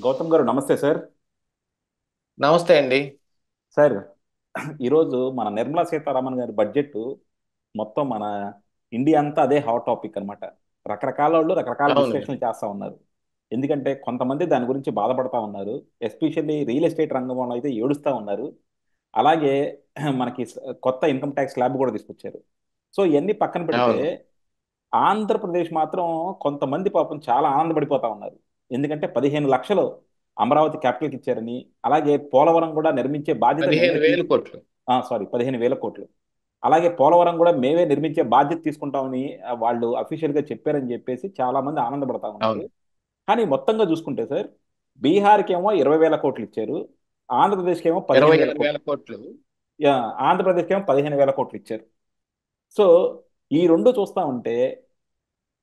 గౌతమ్ గారు నమస్తే సార్. నమస్తే అండి. సార్, ఈరోజు మన నిర్మలా సీతారామన్ గారి బడ్జెట్ మొత్తం మన ఇండియా అంతా అదే హాట్ టాపిక్ అన్నమాట. రకరకాల వాళ్ళు రకరకాల అవును. విశ్లేషణలు చేస్తూ ఉన్నారు. ఎందుకంటే కొంతమంది దాని గురించి బాధపడతా ఉన్నారు. ఎస్పెషల్లీ రియల్ ఎస్టేట్ రంగంలో అయితే ఏడుస్తూ ఉన్నారు. అలాగే మనకి కొత్త ఇన్కమ్ ట్యాక్స్ స్లాబ్ కూడా తీసుకొచ్చారు. సో ఇవన్నీ పక్కన పెడితే అవును. ఆంధ్రప్రదేశ్ మాత్రం కొంతమంది పాపం చాలా ఆనందపడిపోతా ఉన్నారు. ఎందుకంటే 15 లక్షలు అమరావతి క్యాపిటల్కి ఇచ్చారని, అలాగే పోలవరం కూడా నిర్మించే బాధ్యత మేమే 15,000 కోట్లు. సారీ, 15,000 కోట్లు. అలాగే పోలవరం కూడా మేమే నిర్మించే బాధ్యత తీసుకుంటామని వాళ్ళు అఫీషియల్గా చెప్పారని చెప్పేసి చాలా మంది ఆనందపడతా ఉన్నారు. అవును. కానీ మొత్తంగా చూసుకుంటే సార్, బీహార్కి ఏమో 20,000 కోట్లు ఇచ్చారు. ఆంధ్రప్రదేశ్కి ఏమో పదిహేను వేల 25,000 కోట్లు కోట్లు. యా, ఆంధ్రప్రదేశ్కి ఏమో 15,000 కోట్లు ఇచ్చారు. సో ఈ రెండు చూస్తా ఉంటే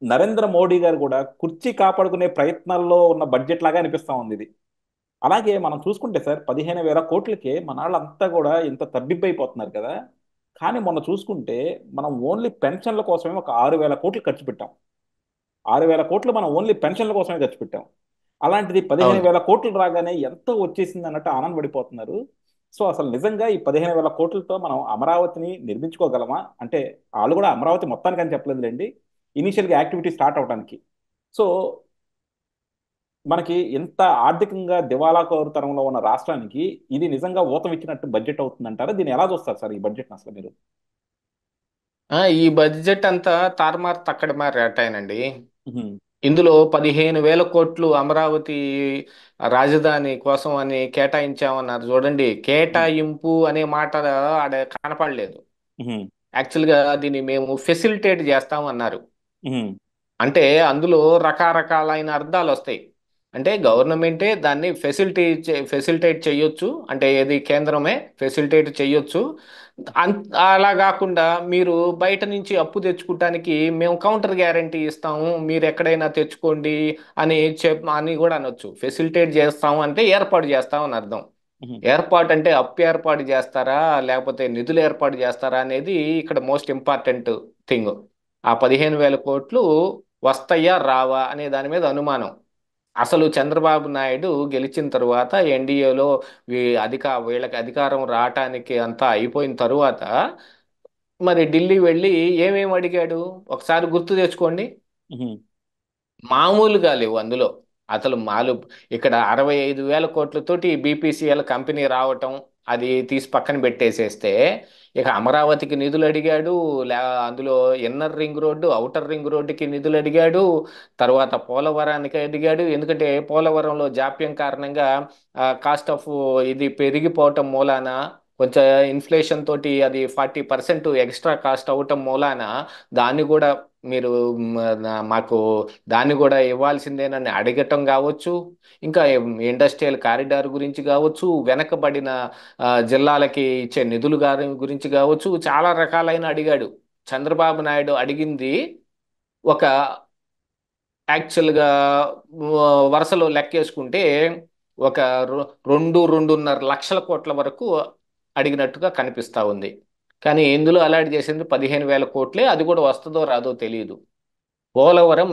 నరేంద్ర మోడీ గారు కూడా కుర్చీ కాపాడుకునే ప్రయత్నాల్లో ఉన్న బడ్జెట్ లాగా అనిపిస్తా ఉంది ఇది. అలాగే మనం చూసుకుంటే సార్, 15,000 కోట్లకి మన వాళ్ళంతా కూడా ఇంత తబ్బిబ్బైపోతున్నారు కదా. కానీ మొన్న చూసుకుంటే మనం ఓన్లీ పెన్షన్ల కోసమే ఒక 6,000 కోట్లు ఖర్చు పెట్టాం. 6,000 కోట్లు మనం ఓన్లీ పెన్షన్ల కోసమే ఖర్చు పెట్టాం. అలాంటిది పదిహేను అవును. వేల కోట్లు రాగానే ఎంతో వచ్చేసింది అన్నట్టు ఆనందపడిపోతున్నారు. సో అసలు నిజంగా ఈ 15,000 కోట్లతో మనం అమరావతిని నిర్మించుకోగలమా అంటే, వాళ్ళు కూడా అమరావతి మొత్తానికి అని చెప్పలేదులేండి, ఇనీషియల్గా యాక్టివిటీ స్టార్ట్ అవడానికి. సో మనకి ఇంత ఆర్థికంగా దివాలా కోరుతనంలో ఉన్న రాష్ట్రానికి ఇది నిజంగా ఊతం ఇచ్చినట్టు బడ్జెట్ అవుతుందంటారా? దీన్ని ఎలా చూస్తారు సార్ ఈ బడ్జెట్ అసలు మీరు? ఈ బడ్జెట్ అంతా తారుమారు తక్కడమారు రేటాయనండి. ఉహుం, ఇందులో 15,000 కోట్లు అమరావతి రాజధాని కోసం అని కేటాయించామన్నారు చూడండి. ఉహుం, కేటాయింపు అనే మాట ఆడ కనపడలేదు. ఉహుం, యాక్చువల్గా దీన్ని మేము ఫెసిలిటేట్ చేస్తామన్నారు. ఉహుం, అంటే అందులో రకరకాలైన అర్థాలు వస్తాయి. అంటే గవర్నమెంటే దాన్ని ఫెసిలిటేట్ చేయొచ్చు, అంటే ఏది కేంద్రమే ఫెసిలిటేట్ చేయొచ్చు. అలా కాకుండా మీరు బయట నుంచి అప్పు తెచ్చుకోవటానికి మేము కౌంటర్ గ్యారంటీ ఇస్తాము, మీరు ఎక్కడైనా తెచ్చుకోండి అని కూడా అనొచ్చు. ఫెసిలిటేట్ చేస్తాము అంటే ఏర్పాటు చేస్తామని అర్థం. ఉహుం, ఏర్పాటు అంటే అప్పు ఏర్పాటు చేస్తారా, లేకపోతే నిధులు ఏర్పాటు చేస్తారా అనేది ఇక్కడ మోస్ట్ ఇంపార్టెంట్ థింగ్. ఆ 15,000 కోట్లు వస్తాయా రావా అనే దాని మీద అనుమానం. అసలు చంద్రబాబు నాయుడు గెలిచిన తర్వాత ఎన్డీఏలో వీళ్ళకి అధికారం రావటానికి అంతా అయిపోయిన తరువాత మరి ఢిల్లీ వెళ్ళి ఏమేమి అడిగాడు ఒకసారి గుర్తు తెచ్చుకోండి. ఉహుం, మామూలుగా లేవు అందులో. అసలు ఇక్కడ 65,000 కోట్లతోటి బీపీసీఎల్ కంపెనీ రావటం, అది తీసి పక్కన పెట్టేసేస్తే ఇక అమరావతికి నిధులు అడిగాడు. లే అందులో inner ring road, outer ring రోడ్డుకి నిధులు అడిగాడు. తర్వాత పోలవరానికి అడిగాడు. ఎందుకంటే పోలవరంలో జాప్యం కారణంగా కాస్ట్ ఆఫ్ ఇది పెరిగిపోవటం మూలాన, కొంచెం ఇన్ఫ్లేషన్ తోటి అది 40% ఎక్స్ట్రా కాస్ట్ అవటం మూలాన దాన్ని కూడా మీరు మాకు దాన్ని కూడా ఇవ్వాల్సిందేనని అడగటం కావచ్చు. ఇంకా ఇండస్ట్రియల్ కారిడార్ గురించి కావచ్చు, వెనకబడిన జిల్లాలకి ఇచ్చే నిధులు గారి గురించి కావచ్చు, చాలా రకాలైన అడిగాడు. చంద్రబాబు నాయుడు అడిగింది ఒక యాక్చువల్గా వరుసలో లెక్కేసుకుంటే ఒక 2-2.5 లక్షల కోట్ల వరకు అడిగినట్టుగా కనిపిస్తా ఉంది. కానీ ఇందులో అలాట్ చేసింది 15,000 కోట్లే. అది కూడా వస్తుందో రాదో తెలియదు. పోలవరం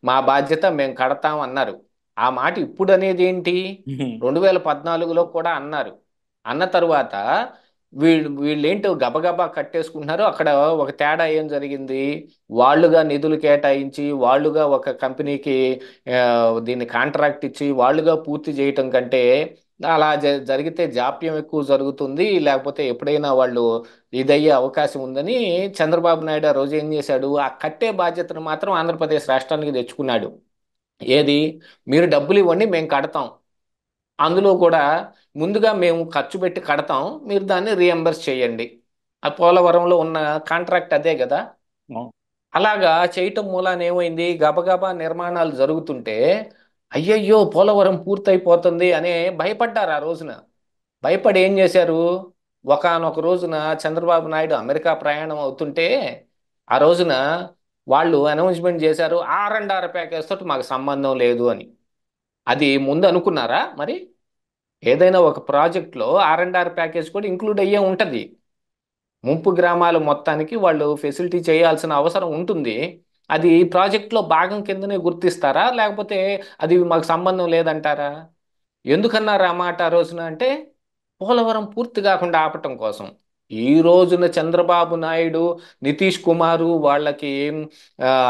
మా బాధ్యత మేము కడతాం అన్నారు. ఆ మాట ఇప్పుడు అనేది ఏంటి? ఉహుం. 2014లో కూడా అన్నారు. అన్న తరువాత వీళ్ళేంటో గబగబా కట్టేసుకుంటున్నారు. అక్కడ ఒక తేడా ఏం జరిగింది? వాళ్ళుగా నిధులు కేటాయించి, వాళ్ళుగా ఒక కంపెనీకి ఆ, దీన్ని కాంట్రాక్ట్ ఇచ్చి వాళ్ళుగా పూర్తి చేయటం కంటే, అలా జరిగితే జాప్యం ఎక్కువ జరుగుతుంది, లేకపోతే ఎప్పుడైనా వాళ్ళు ఇదయ్యే అవకాశం ఉందని చంద్రబాబు నాయుడు ఆ రోజు ఏం చేశాడు? ఆ కట్టే బాధ్యతను మాత్రం ఆంధ్రప్రదేశ్ రాష్ట్రానికి తెచ్చుకున్నాడు. ఏది? మీరు డబ్బులు ఇవ్వండి, మేము కడతాం. అందులో కూడా ముందుగా మేము ఖర్చు పెట్టి కడతాం, మీరు దాన్ని రీఎంబర్స్ చేయండి. ఆ పోలవరంలో ఉన్న కాంట్రాక్ట్ అదే కదా. అవును. అలాగా చేయటం మూలాన ఏమైంది? గబగబా నిర్మాణాలు జరుగుతుంటే అయ్యయ్యో పోలవరం పూర్తయిపోతుంది అనే భయపడ్డారు ఆ రోజున. భయపడి ఏం చేశారు? ఒకానొక రోజున చంద్రబాబు నాయుడు అమెరికా ప్రయాణం అవుతుంటే ఆ రోజున వాళ్ళు అనౌన్స్మెంట్ చేశారు, R&R ప్యాకేజ్ తోటి మాకు సంబంధం లేదు అని. అది ముందు అనుకున్నారా మరి? ఏదైనా ఒక ప్రాజెక్ట్లో R&R ప్యాకేజ్ కూడా ఇంక్లూడ్ అయ్యే ఉంటది. ముంపు గ్రామాల మొత్తానికి వాళ్ళు ఫెసిలిటీ చేయాల్సిన అవసరం ఉంటుంది. అది ప్రాజెక్ట్లో భాగం కిందనే గుర్తిస్తారా, లేకపోతే అది మాకు సంబంధం లేదంటారా? ఎందుకన్నారు ఆ మాట ఆ రోజున అంటే పోలవరం పూర్తి కాకుండా ఆపటం కోసం. ఈ రోజున చంద్రబాబు నాయుడు, నితీష్ కుమారు వాళ్ళకి ఏం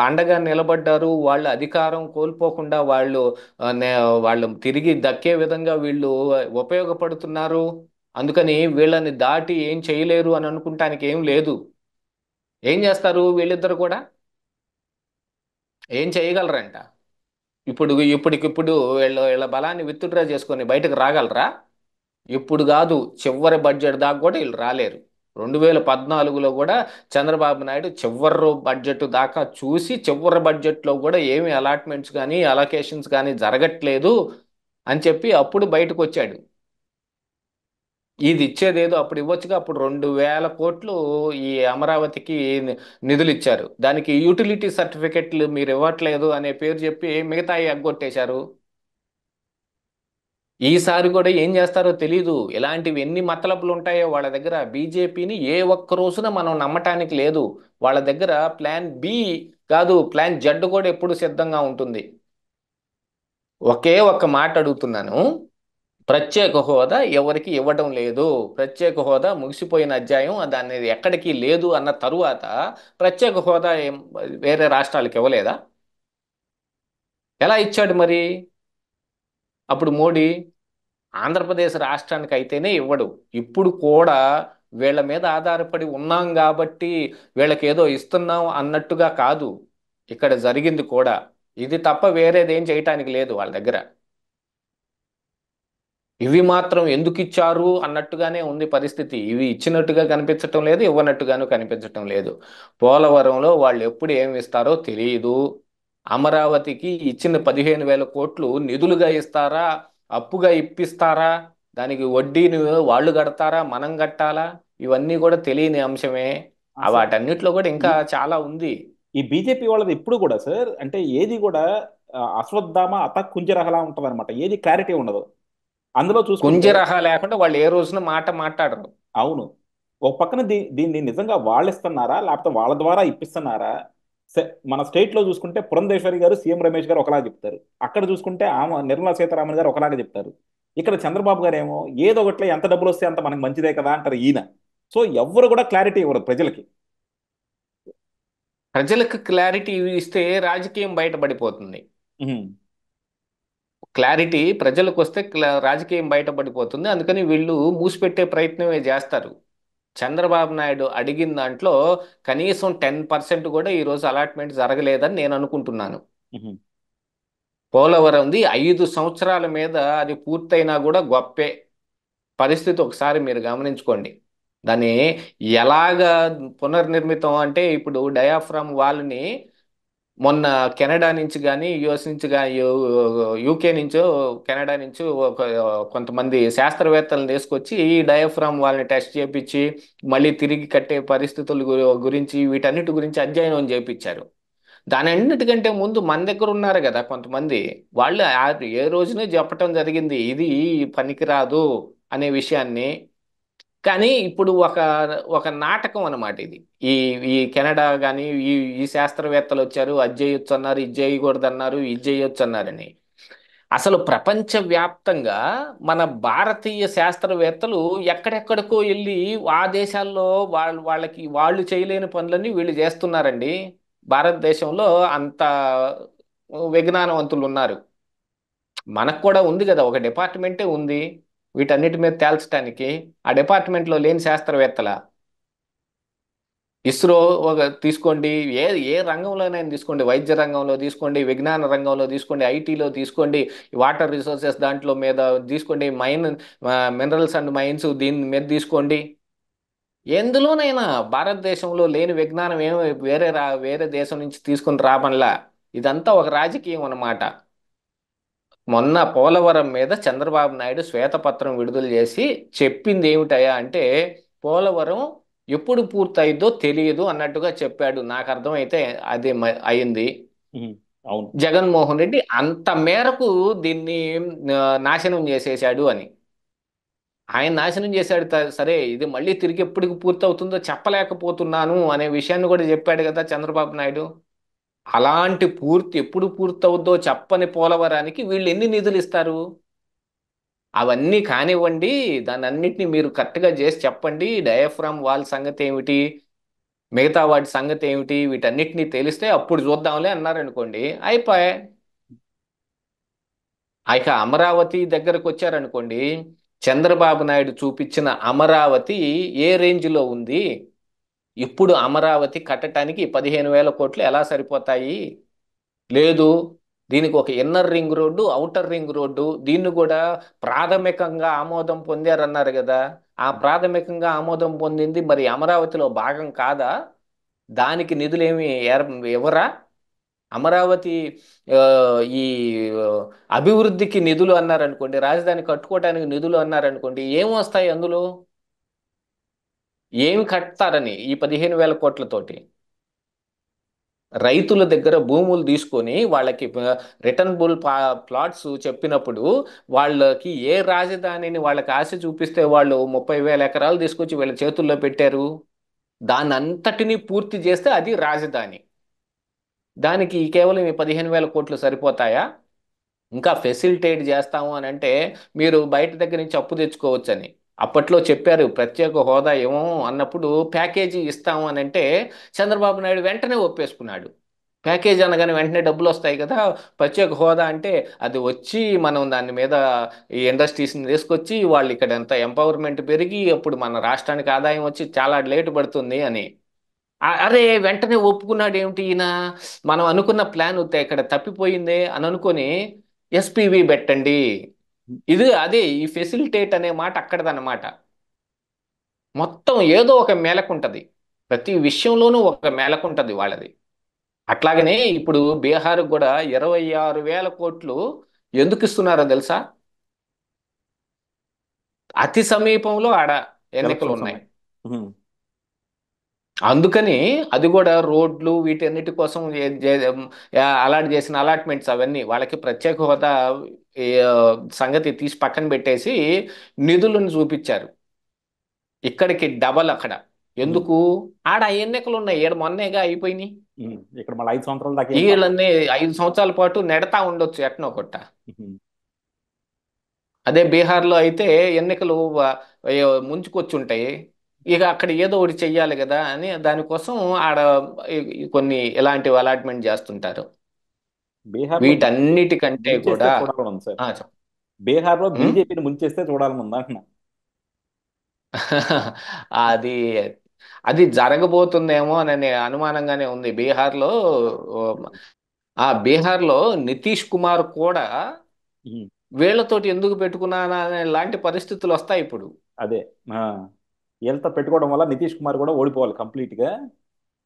అండగా నిలబడ్డారు. వాళ్ళు అధికారం కోల్పోకుండా వాళ్ళు తిరిగి దక్కే విధంగా వీళ్ళు ఉపయోగపడుతున్నారు. అందుకని వీళ్ళని దాటి ఏం చేయలేరు అని అనుకుంటానికి ఏం లేదు. ఏం చేస్తారు వీళ్ళిద్దరు కూడా? ఏం చేయగలరంట? ఇప్పటికిప్పుడు వీళ్ళ బలాన్ని విత్డ్రా చేసుకొని బయటకు రాగలరా? ఇప్పుడు కాదు, చివరి బడ్జెట్ దాకా కూడా వీళ్ళు రాలేరు. 2014లో కూడా చంద్రబాబు నాయుడు చివరి బడ్జెట్ దాకా చూసి చివరి బడ్జెట్లో కూడా ఏమి అలాట్మెంట్స్ కానీ అలొకేషన్స్ కానీ జరగట్లేదు అని చెప్పి అప్పుడు బయటకు వచ్చాడు. ఇది ఇచ్చేదేదో అప్పుడు ఇవ్వచ్చుగా. అప్పుడు 2000 కోట్లు ఈ అమరావతికి నిధులు ఇచ్చారు. దానికి యూటిలిటీ సర్టిఫికెట్లు మీరు ఇవ్వట్లేదు అనే పేరు చెప్పి మిగతాయి ఎగ్గొట్టేశారు. ఈసారి కూడా ఏం చేస్తారో తెలీదు. ఇలాంటివి ఎన్ని మతలబులు ఉంటాయో వాళ్ళ దగ్గర. బీజేపీని ఏ ఒక్క రోజున మనం నమ్మటానికి లేదు. వాళ్ళ దగ్గర ప్లాన్ బి కాదు, ప్లాన్ జెడ్ కూడా ఎప్పుడు సిద్ధంగా ఉంటుంది. ఒకే ఒక్క మాట అడుగుతున్నాను. ప్రత్యేక హోదా ఎవరికి ఇవ్వడం లేదు. ప్రత్యేక హోదా ముగిసిపోయిన అధ్యాయం, దాన్ని ఎక్కడికి లేదు అన్న తరువాత ప్రత్యేక హోదా వేరే రాష్ట్రాలకు ఇవ్వలేదా? ఎలా ఇచ్చాడు మరి అప్పుడు మోడీ? ఆంధ్రప్రదేశ్ రాష్ట్రానికి అయితేనే ఇవ్వడు. ఇప్పుడు కూడా వీళ్ళ మీద ఆధారపడి ఉన్నాం కాబట్టి వీళ్ళకి ఏదో ఇస్తున్నాం అన్నట్టుగా కాదు ఇక్కడ జరిగింది కూడా. ఇది తప్ప వేరేదేం చేయటానికి లేదు వాళ్ళ దగ్గర. ఇవి మాత్రం ఎందుకు ఇచ్చారు అన్నట్టుగానే ఉంది పరిస్థితి. ఇవి ఇచ్చినట్టుగా కనిపించటం లేదు, ఇవ్వనట్టుగాను కనిపించటం లేదు. పోలవరంలో వాళ్ళు ఎప్పుడు ఏమి ఇస్తారో తెలియదు. అమరావతికి ఇచ్చిన 15,000 కోట్లు నిధులుగా ఇస్తారా, అప్పుగా ఇప్పిస్తారా, దానికి వడ్డీని వాళ్ళు కడతారా, మనం కట్టాలా, ఇవన్నీ కూడా తెలియని అంశమే. అసలు వాటన్నిటిలో కూడా ఇంకా ఈ చాలా ఉంది. ఈ బీజేపీ వాళ్ళది ఇప్పుడు కూడా సార్, అంటే ఏది కూడా అశ్వత్థామ అత కుంజరహలా ఉంటది అనమాట. ఏది క్లారిటీ ఉండదు అందులో చూసుకుంటే. కుంజరహ లేకుండా వాళ్ళు ఏ రోజున మాట మాట్లాడరు. అవును. ఒక పక్కన దీన్ని నిజంగా వాళ్ళు ఇస్తున్నారా లేకపోతే వాళ్ళ ద్వారా ఇప్పిస్తున్నారా? మన స్టేట్ లో చూసుకుంటే పురంధేశ్వరి గారు, సీఎం రమేష్ గారు ఒకలా చెప్తారు. అక్కడ చూసుకుంటే ఆమె నిర్మలా సీతారామన్ గారు ఒకలాగా చెప్తారు. ఇక్కడ చంద్రబాబు గారు ఏమో ఏదో ఒకట్లో ఎంత డబ్బులు వస్తే అంత మనకు మంచిదే కదా అంటారు ఈయన. సో ఎవ్వరు కూడా క్లారిటీ ఇవ్వరు ప్రజలకి. ప్రజలకు క్లారిటీ ఇస్తే రాజకీయం బయటపడిపోతుంది. ఉహుం. క్లారిటీ ప్రజలకు వస్తే రాజకీయం బయటపడిపోతుంది. అందుకని వీళ్ళు మూసిపెట్టే ప్రయత్నమే చేస్తారు. చంద్రబాబు నాయుడు అడిగిన దాంట్లో కనీసం 10% కూడా ఈరోజు అలాట్మెంట్ జరగలేదని నేను అనుకుంటున్నాను. ఉహుం. పోలవరంది 5 సంవత్సరాల మీద అది పూర్తయినా కూడా గొప్పే. పరిస్థితి ఒకసారి మీరు గమనించుకోండి. దాన్ని ఎలాగా పునర్నిర్మితం అంటే ఇప్పుడు డయాఫ్రామ్ వాల్ని మొన్న కెనడా నుంచి కానీ యుఎస్ నుంచి కానీ యూకే నుంచో కెనడా నుంచో కొంతమంది శాస్త్రవేత్తలను తీసుకొచ్చి ఈ డయాఫ్రామ్ వాళ్ళని టెస్ట్ చేపించి మళ్ళీ తిరిగి కట్టే పరిస్థితుల గురించి వీటన్నిటి గురించి అధ్యయనం చేపించారు. దాని అన్నిటికంటే ముందు మన దగ్గర ఉన్నారు కదా కొంతమంది. వాళ్ళు ఏ రోజునే చెప్పటం జరిగింది ఇది పనికిరాదు అనే విషయాన్ని. కానీ ఇప్పుడు ఒక ఒక నాటకం అన్నమాట ఇది. ఈ ఈ కెనడా కానీ ఈ ఈ శాస్త్రవేత్తలు వచ్చారు, అది చేయొచ్చు అన్నారు, ఇది చేయకూడదు అన్నారు, ఇది చేయొచ్చు అన్నారని. అసలు ప్రపంచవ్యాప్తంగా మన భారతీయ శాస్త్రవేత్తలు ఎక్కడెక్కడికో వెళ్ళి ఆ దేశాల్లో వాళ్ళకి వాళ్ళు చేయలేని పనులన్నీ వీళ్ళు చేస్తున్నారండి. భారతదేశంలో అంత విజ్ఞానవంతులు ఉన్నారు. మనకు కూడా ఉంది కదా, ఒక డిపార్ట్మెంటే ఉంది వీటన్నిటి మీద తేల్చడానికి. ఆ డిపార్ట్మెంట్లో లేని శాస్త్రవేత్తల? ఇస్రో ఒక తీసుకోండి, ఏ ఏ రంగంలోనైనా తీసుకోండి, వైద్య రంగంలో తీసుకోండి, విజ్ఞాన రంగంలో తీసుకోండి, ఐటీలో తీసుకోండి, వాటర్ రిసోర్సెస్ దాంట్లో మీద తీసుకోండి, మినరల్స్ అండ్ మైన్స్ దీని మీద తీసుకోండి. ఎందులోనైనా భారతదేశంలో లేని విజ్ఞానం ఏమి వేరే దేశం నుంచి తీసుకుని రాబనలా. ఇదంతా ఒక రాజకీయం అన్నమాట. మొన్న పోలవరం మీద చంద్రబాబు నాయుడు శ్వేతపత్రం విడుదల చేసి చెప్పింది ఏమిటయా అంటే పోలవరం ఎప్పుడు పూర్తయిద్దో తెలియదు అన్నట్టుగా చెప్పాడు. నాకు అర్థమైతే అదే అయింది. ఉహుం. అవును. జగన్మోహన్ రెడ్డి అంత మేరకు దీన్ని నాశనం చేసేశాడు అని. ఆయన నాశనం చేశాడు సరే, ఇది మళ్ళీ తిరిగి ఎప్పటికి పూర్తవుతుందో చెప్పలేకపోతున్నాను అనే విషయాన్ని కూడా చెప్పాడు కదా చంద్రబాబు నాయుడు. అలాంటి ఎప్పుడు పూర్తవుద్దో చెప్పని పోలవరానికి వీళ్ళు ఎన్ని నిధులు ఇస్తారు? అవన్నీ కానివ్వండి, దాన్ని అన్నిటిని మీరు కరెక్ట్గా చేసి చెప్పండి. డయాఫ్రామ్ వాల్ సంగతి ఏమిటి, మిగతా వాటి సంగతి ఏమిటి, వీటన్నిటిని తెలిస్తే అప్పుడు చూద్దాంలే అన్నారనుకోండి, అయిపోయే. ఇక అమరావతి దగ్గరకు వచ్చారనుకోండి, చంద్రబాబు నాయుడు చూపించిన అమరావతి ఏ రేంజ్లో ఉంది, ఇప్పుడు అమరావతి కట్టడానికి 15,000 కోట్లు ఎలా సరిపోతాయి, లేదు దీనికి ఒక inner ring road, outer ring road, దీన్ని కూడా ప్రాథమికంగా ఆమోదం పొందారన్నారు కదా, ఆ ప్రాథమికంగా ఆమోదం పొందింది మరి అమరావతిలో భాగం కాదా, దానికి నిధులేమి ఎవరా, అమరావతి ఆ, ఈ ఆ, అభివృద్ధికి నిధులు అన్నారనుకోండి, రాజధాని కట్టుకోవడానికి నిధులు అన్నారనుకోండి, ఏం వస్తాయి అందులో, ఏమి కట్టారని ఈ 15,000 కోట్లతోటి. రైతుల దగ్గర భూములు తీసుకొని వాళ్ళకి రిటర్నబుల్ ప్లాట్స్ చెప్పినప్పుడు, వాళ్ళకి ఏ రాజధానిని వాళ్ళకి ఆశ చూపిస్తే వాళ్ళు 30,000 ఎకరాలు తీసుకొచ్చి వీళ్ళ చేతుల్లో పెట్టారు, దాన్ని అంతటినీ పూర్తి చేస్తే అది రాజధాని. దానికి కేవలం ఈ 15,000 కోట్లు సరిపోతాయా? ఇంకా ఫెసిలిటేట్ చేస్తాము అని అంటే మీరు బయట దగ్గర నుంచి అప్పు తెచ్చుకోవచ్చని అప్పట్లో చెప్పారు. ప్రత్యేక హోదా ఏమో అన్నప్పుడు ప్యాకేజీ ఇస్తాము అని అంటే చంద్రబాబు నాయుడు వెంటనే ఒప్పేసుకున్నాడు. ప్యాకేజీ అనగానే వెంటనే డబ్బులు వస్తాయి కదా, ప్రత్యేక హోదా అంటే అది వచ్చి మనం దాని మీద ఈ ఇండస్ట్రీస్ని తీసుకొచ్చి వాళ్ళు ఇక్కడ ఎంత ఎంపవర్మెంట్ పెరిగి అప్పుడు మన రాష్ట్రానికి ఆదాయం వచ్చి చాలా లేటు పడుతుంది అని. అరే వెంటనే ఒప్పుకున్నాడు ఏమిటి ఈయన, మనం అనుకున్న ప్లాన్ ఇక్కడ తప్పిపోయిందే అని అనుకొని ఎస్పీవి పెట్టండి. ఇది అదే ఈ ఫెసిలిటేట్ అనే మాట అక్కడదన్నమాట. మొత్తం ఏదో ఒక మేలకుంటది, ప్రతి విషయంలోనూ ఒక మేలకుంటది వాళ్ళది. అట్లాగనే ఇప్పుడు బీహార్ కూడా 26,000 కోట్లు ఎందుకు ఇస్తున్నారో తెలుసా? అతి సమీపంలో ఆడ ఎన్నికలు ఎలక్షన్స్ ఉన్నాయి. ఉన్నాయి. ఉహుం. అందుకని అది కూడా రోడ్లు వీటన్నిటి కోసం అలాట్ చేసిన అలాట్మెంట్స్ అవన్నీ వాళ్ళకి ప్రత్యేక హోదా ఈ, ఆ, సంగతి తీసి పక్కన పెట్టేసి నిధులను చూపించారు. ఇక్కడికి డబల్ అక్కడ. ఉహుం. ఎందుకు? ఆడ ఎన్నికలు ఉన్నాయి, ఏడు మొన్నేగా అయిపోయినాయి. ఇక్కడ మళ్ళీ 5 సంవత్సరాల దాకా ఏం పర్లేదు. వీళ్ళని 5 సంవత్సరాల పాటు నెడతా ఉండొచ్చు ఎట్నో కొట్ట. ఉహుం. అదే బీహార్లో అయితే ఎన్నికలు ముంచుకొచ్చుంటాయి. ఇక అక్కడ ఏదో ఒకటి చెయ్యాలి కదా అని దానికోసం ఆడ కొన్ని ఇలాంటివి అలాట్మెంట్ చేస్తుంటారు. బీహార్లో వీటన్నిటికంటే ముంచేస్తే కూడా చూడాలని ఉంది సార్. ఆ, చెప్ బీహార్లో ఉం? బీజేపీని ముంచేస్తే చూడాలని ఉంది అంటున్నా. అది అది జరగబోతుందేమో అనే అనుమానంగానే ఉంది బీహార్లో. ఓ, ఆ బీహార్లో నితీష్ కుమార్ కూడా ఉహుం. వీళ్ళతోటి ఎందుకు పెట్టుకున్నానా అనే లాంటి పరిస్థితులు వస్తాయి ఇప్పుడు. అదే. ఆ, వీళ్ళతో పెట్టుకోవడం వల్ల నితీష్ కుమార్ కూడా ఓడిపోవాలి కంప్లీట్ గా.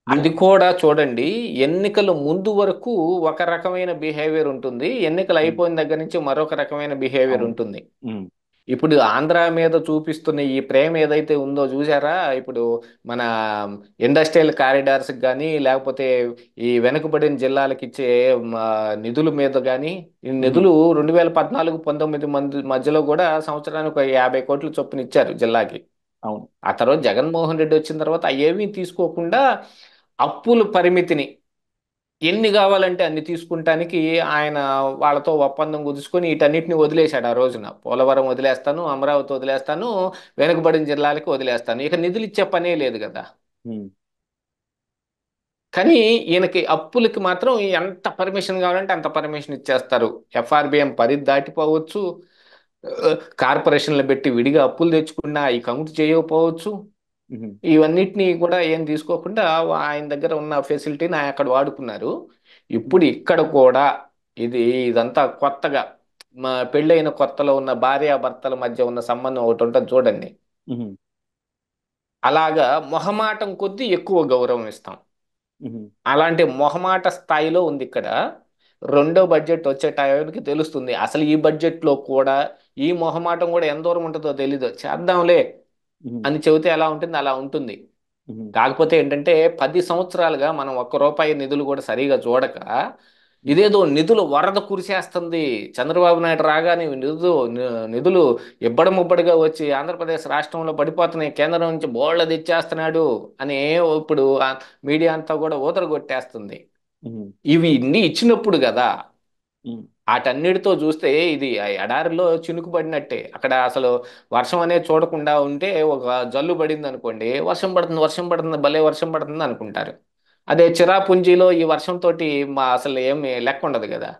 అది వీళ్ళు. కూడా చూడండి, ఎన్నికల ముందు వరకు ఒక రకమైన బిహేవియర్ ఉంటుంది, ఎన్నికలు ఉం. అయిపోయిన దగ్గర నుంచి మరొక రకమైన బిహేవియర్ అవును. ఉంటుంది. ఉం. ఇప్పుడు ఆంధ్ర మీద చూపిస్తున్న ఈ ప్రేమ ఏదైతే ఉందో చూసారా, ఇప్పుడు మన ఇండస్ట్రియల్ కారిడార్స్ కానీ లేకపోతే ఈ వెనుకబడిన జిల్లాలకు ఇచ్చే మ, నిధుల మీద కానీ, ఈ ఉహుం. నిధులు 2014-19 మధ్యలో కూడా సంవత్సరానికి ఒక 50 కోట్లు చొప్పున ఇచ్చారు జిల్లాకి. అవును. ఆ తర్వాత జగన్మోహన్ రెడ్డి వచ్చిన తర్వాత అవేమీ తీసుకోకుండా అప్పుల పరిమితిని ఎన్ని కావాలంటే అన్ని తీసుకుంటానికి ఆయన వాళ్ళతో ఒప్పందం కుదుర్చుకొని వీటన్నిటిని వదిలేశాడు. ఆ రోజున పోలవరం వదిలేస్తాను, అమరావతి వదిలేస్తాను, వెనుకబడిన జిల్లాలకి వదిలేస్తాను, ఇక నిధులు ఇచ్చే పనే లేదు కదా. ఉం. కానీ ఈయనకి అప్పులకి మాత్రం ఎంత పర్మిషన్ కావాలంటే అంత పర్మిషన్ ఇచ్చేస్తారు. ఎఫ్ఆర్బిఎం పరిధి దాటిపోవచ్చు, కార్పొరేషన్లు పెట్టి విడిగా అప్పులు తెచ్చుకున్నా ఈ కౌంట్ చేయకపోవచ్చు. ఉహుం. ఇవన్నిటినీ కూడా ఏం తీసుకోకుండా ఆయన దగ్గర ఉన్న ఫెసిలిటీని ఆయన అక్కడ వాడుకున్నారు. ఇప్పుడు ఇక్కడ కూడా ఇదంతా కొత్తగా మా పెళ్ళైన కొత్తలో ఉన్న భార్యాభర్తల మధ్య ఉన్న సంబంధం ఒకటి ఉంటుంది చూడండి. ఉహుం. అలాగా మొహమాటం కొద్దీ ఎక్కువ గౌరవం ఇస్తాం. ఉహుం. అలాంటి మొహమాట స్థాయిలో ఉంది ఇక్కడ. రెండో బడ్జెట్ వచ్చే టైంకి తెలుస్తుంది అసలు ఈ బడ్జెట్లో కూడా ఈ మొహమాటం కూడా ఎంత దూరం ఉంటుందో తెలీదు. చేద్దాంలే ఉహుం. అని చెబితే ఎలా ఉంటుంది అలా ఉంటుంది. ఉహుం. కాకపోతే ఏంటంటే 10 సంవత్సరాలుగా మనం ఒక్క రూపాయి నిధులు కూడా సరిగా చూడక ఉహుం. ఇదేదో నిధులు వరద కురిసేస్తుంది. చంద్రబాబు నాయుడు రాగానే నిధులు ఇబ్బడి ముబ్బడిగా వచ్చి ఆంధ్రప్రదేశ్ రాష్ట్రంలో పడిపోతున్నాయి, కేంద్రం నుంచి బోళ్ళ తెచ్చేస్తున్నాడు అని ఇప్పుడు మీడియా అంతా కూడా ఊదరగొట్టేస్తుంది. ఉహుం. ఇవి ఇన్ని ఇచ్చినప్పుడు కదా వాటన్నిటితో చూస్తే ఇది ఆ ఎడారిలో చినుకు పడినట్టే. అక్కడ అసలు వర్షం అనేది చూడకుండా ఉంటే ఒక జల్లు పడింది అనుకోండి, వర్షం పడుతుంది, వర్షం పడుతుంది, భలే వర్షం పడుతుంది అనుకుంటారు. అదే చిరాపుంజిలో ఈ వర్షంతో అసలు ఏమి లెక్క ఉండదు కదా.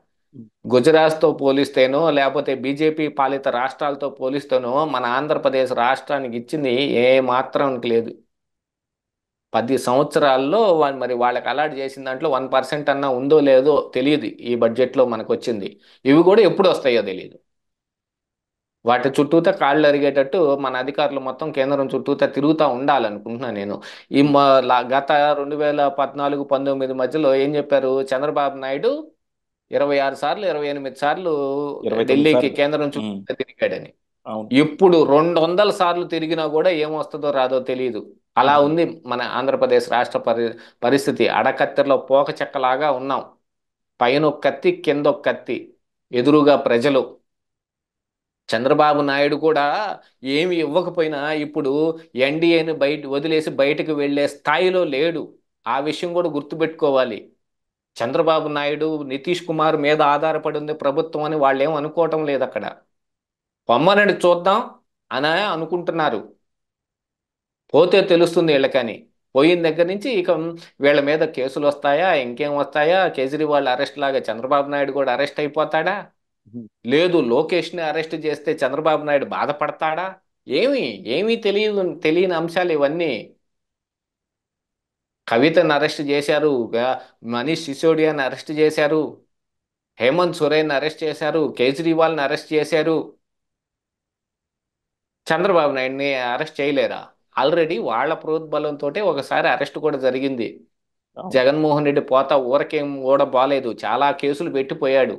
గుజరాత్తో పోలిస్తేనో లేకపోతే బీజేపీ పాలిత రాష్ట్రాలతో పోలిస్తేనో మన ఆంధ్రప్రదేశ్ రాష్ట్రానికి ఇచ్చింది ఏ మాత్రం లేదు. 10 సంవత్సరాల్లో మరి వాళ్ళకి అలాట్ చేసిన దాంట్లో 1% అన్నా ఉందో లేదో తెలియదు ఈ బడ్జెట్లో మనకు వచ్చింది. ఇవి కూడా ఎప్పుడు వస్తాయో తెలియదు. వాటి చుట్టూతా కాళ్ళు అరిగేటట్టు మన అధికారులు మొత్తం కేంద్రం చుట్టూతా తిరుగుతూ ఉండాలనుకుంటున్నాను నేను. గత 2014-19 మధ్యలో ఏం చెప్పారు చంద్రబాబు నాయుడు? 26 సార్లు 28 సార్లు 29 ఢిల్లీకి సార్లు. కేంద్రం ఉమ్, చుట్టూ తిరిగాడని. అవును. ఇప్పుడు 200 సార్లు తిరిగినా కూడా ఏమొస్తుందో రాదో తెలియదు. అలా ఉమ్, ఉంది మన ఆంధ్రప్రదేశ్ రాష్ట్ర పరిస్థితి. అడకత్తెరలో పోక చెక్కలాగా ఉన్నాం. పైన ఒక కత్తి, కింద ఒక కత్తి, ఎదురుగా ప్రజలు. చంద్రబాబు నాయుడు కూడా ఏమి ఇవ్వకపోయినా ఇప్పుడు ఎన్డీఏని వదిలేసి బయటకు వెళ్ళే స్థాయిలో లేడు. ఆ విషయం కూడా గుర్తుపెట్టుకోవాలి. చంద్రబాబు నాయుడు, నితీష్ కుమార్ మీద ఆధారపడి ఉంది ప్రభుత్వం అని వాళ్ళు ఏం అనుకోవటం లేదు అక్కడ. పొమ్మనని చూద్దాం అని అనుకుంటున్నారు. పోతే తెలుస్తుంది వీళ్ళకని. పోయిన దగ్గర నుంచి ఇక వీళ్ళ మీద కేసులు వస్తాయా, ఇంకేం వస్తాయా? కేజ్రీవాల్ అరెస్ట్ లాగా చంద్రబాబు నాయుడు కూడా అరెస్ట్ అయిపోతాడా? ఉమ్. లేదు లోకేష్ని అరెస్ట్ చేస్తే చంద్రబాబు నాయుడు బాధపడతాడా? ఏమి ఏమీ తెలియని అంశాలు ఇవన్నీ. కవితను అరెస్ట్ చేశారు, మనీష్ సిసోడియాని అరెస్ట్ చేశారు, హేమంత్ సోరెన్ అరెస్ట్ చేశారు, కేజ్రీవాల్ని అరెస్ట్ చేశారు. చంద్రబాబు నాయుడిని అరెస్ట్ చేయలేరా? ఆల్రెడీ వాళ్ళ ప్రోద్బలంతో ఒకసారి అరెస్ట్ కూడా జరిగింది. అవును. జగన్మోహన్ రెడ్డి పోతా ఊరకేం కూడా బాలేదు, చాలా కేసులు పెట్టిపోయాడు.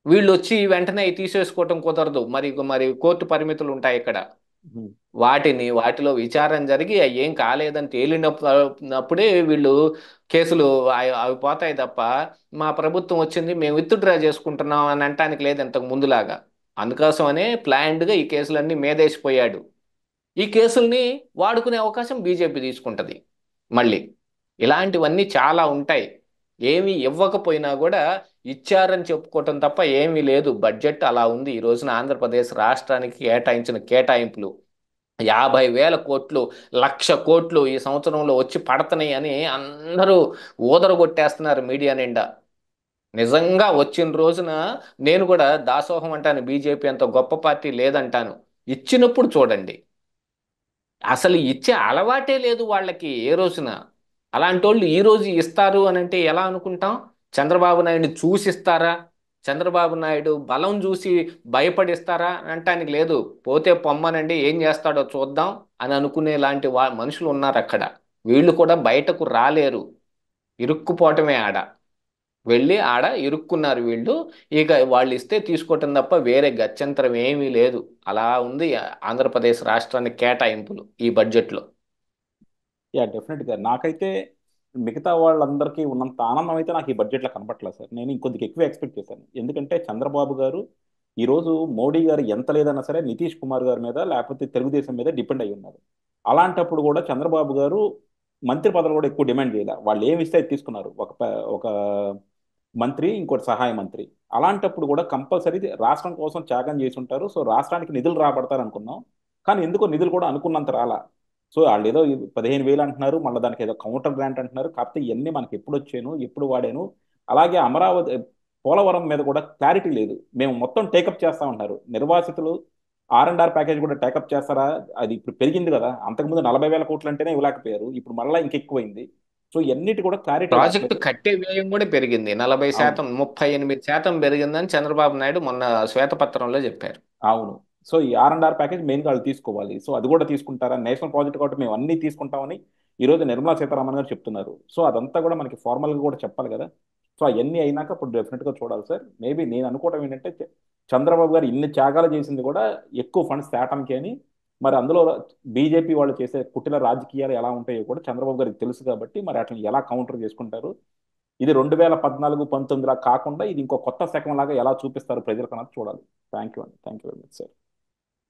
వీళ్ళు వచ్చి వెంటనే అవి తీసేసుకోవటం కుదరదు. మరి మరి కోర్టు పరిమితులు ఉంటాయి ఇక్కడ. ఉమ్. వాటిలో విచారణ జరిగి అవి ఏం కాలేదని తేలినప్పుడే వీళ్ళు కేసులు అవి పోతాయి తప్ప, మా ప్రభుత్వం వచ్చింది మేము విత్డ్రా చేసుకుంటున్నాం అని అనటానికి లేదు ఇంతకు ముందులాగా. అందుకోసమనే ప్లాన్డ్గా ఈ కేసులన్నీ మేదేసిపోయాడు. ఈ కేసుల్ని వాడుకునే అవకాశం బీజేపీ తీసుకుంటది మళ్ళీ. ఇలాంటివన్నీ చాలా ఉంటాయి. ఏమీ ఇవ్వకపోయినా కూడా ఇచ్చారని చెప్పుకోవటం తప్ప ఏమీ లేదు. బడ్జెట్ అలా ఉంది ఈ రోజున. ఆంధ్రప్రదేశ్ రాష్ట్రానికి కేటాయించిన కేటాయింపులు 50,000 కోట్లు, 1,00,000 కోట్లు ఈ సంవత్సరంలో వచ్చి పడతన్నాయి అని అందరూ ఊదరగొట్టేస్తున్నారు మీడియా నిండా. నిజంగా వచ్చిన రోజున నేను కూడా దాసోహం అంటాను. బీజేపీ అంత గొప్ప పార్టీ లేదంటాను. ఇచ్చినప్పుడు చూడండి. అసలు ఇచ్చే అలవాటే లేదు వాళ్ళకి ఏ రోజున. అలాంటి వాళ్ళు ఈ రోజు ఇస్తారు అని అంటే ఎలా అనుకుంటాం? చంద్రబాబు నాయుడిని చూసిస్తారా? చంద్రబాబు నాయుడు బలం చూసి భయపడిస్తారా అనటానికి లేదు. పోతే పొమ్మనండి, ఏం చేస్తాడో చూద్దాం అని అనుకునే లాంటి మనుషులు ఉన్నారు అక్కడ. వీళ్ళు కూడా బయటకు రాలేరు. ఇరుక్కుపోవటమే ఆడ. వెళ్ళి ఆడ ఇరుక్కున్నారు వీళ్ళు. ఇక వాళ్ళు ఇస్తే తీసుకోవటం తప్ప వేరే గత్యంతరం ఏమీ లేదు. అలా ఉంది ఆంధ్రప్రదేశ్ రాష్ట్రానికి కేటాయింపులు ఈ బడ్జెట్లో. యా, డెఫినెట్గా నాకైతే మిగతా వాళ్ళందరికీ ఉన్నంత ఆనందం అయితే నాకు ఈ బడ్జెట్లో కనపట్లేదు సార్. నేను ఇంకొద్దిగా ఎక్కువ ఎక్స్పెక్ట్ చేశాను. ఎందుకంటే చంద్రబాబు గారు ఈరోజు మోడీ గారు ఎంత లేదన్నా సరే నితీష్ కుమార్ గారి మీద లేకపోతే తెలుగుదేశం మీద డిపెండ్ అయి ఉన్నారు. అలాంటప్పుడు కూడా చంద్రబాబు గారు మంత్రి పదవులు కూడా ఎక్కువ డిమాండ్ చేయలే. వాళ్ళు ఏమి ఇస్తే అది తీసుకున్నారు. ఒక మంత్రి, ఇంకోటి సహాయ మంత్రి. అలాంటప్పుడు కూడా కంపల్సరీ రాష్ట్రం కోసం త్యాగం చేసి ఉంటారు. సో రాష్ట్రానికి నిధులు రాబడతారు అనుకున్నాం. కానీ ఎందుకో నిధులు కూడా అనుకున్నంత రాలా. సో వాళ్ళు ఏదో 15,000 అంటున్నారు, మళ్ళీ దానికి ఏదో కౌంటర్ గ్రాంట్ అంటున్నారు. కాకపోతే ఇవన్నీ మనకి ఎప్పుడు వచ్చాను, ఎప్పుడు వాడాను. అలాగే అమరావతి, పోలవరం మీద కూడా క్లారిటీ లేదు. మేము మొత్తం టేకప్ చేస్తా ఉంటారు నిర్వాసితులు. R&R ప్యాకేజ్ కూడా టేకప్ చేస్తారా? అది ఇప్పుడు పెరిగింది కదా. అంతకుముందు 40,000 కోట్లు అంటేనే ఇవ్వలేకపోయారు, ఇప్పుడు మళ్ళీ ఇంకెక్కువైంది. సో ఎన్నిటి కూడా క్లారిటీ ప్రాజెక్టు రావట్లేదు. కట్టే వ్యయం కూడా పెరిగింది. అవును. 40%, 38% పెరిగిందని చంద్రబాబు నాయుడు మొన్న శ్వేతపత్రంలో చెప్పారు. అవును. సో ఈ R&R ప్యాకేజ్ మెయిన్గా వాళ్ళు తీసుకోవాలి. సో అది కూడా తీసుకుంటారా? నేషనల్ ప్రాజెక్ట్ కాబట్టి మేము అన్నీ తీసుకుంటామని ఈరోజు నిర్మలా సీతారామన్ గారు చెప్తున్నారు. సో అదంతా కూడా మనకి ఫార్మల్గా కూడా చెప్పాలి కదా. సో అవన్నీ అయినాక ఇప్పుడు డెఫినెట్గా చూడాలి సార్. మేబీ నేను అనుకోవడం ఏంటంటే చంద్రబాబు గారు ఇన్ని త్యాగాలు చేసింది కూడా ఎక్కువ ఫండ్స్ తేటానికి అని. మరి అందులో బీజేపీ వాళ్ళు చేసే కుటిల రాజకీయాలు ఎలా ఉంటాయో కూడా చంద్రబాబు గారికి తెలుసు కాబట్టి మరి అట్లా ఎలా కౌంటర్ చేసుకుంటారు. ఇది 2014-19 కాకుండా ఇది ఇంకో కొత్త శకం లాగా ఎలా చూపిస్తారు ప్రజలకు అన్నది చూడాలి. థ్యాంక్ యూ అండి. Thank you very much sir.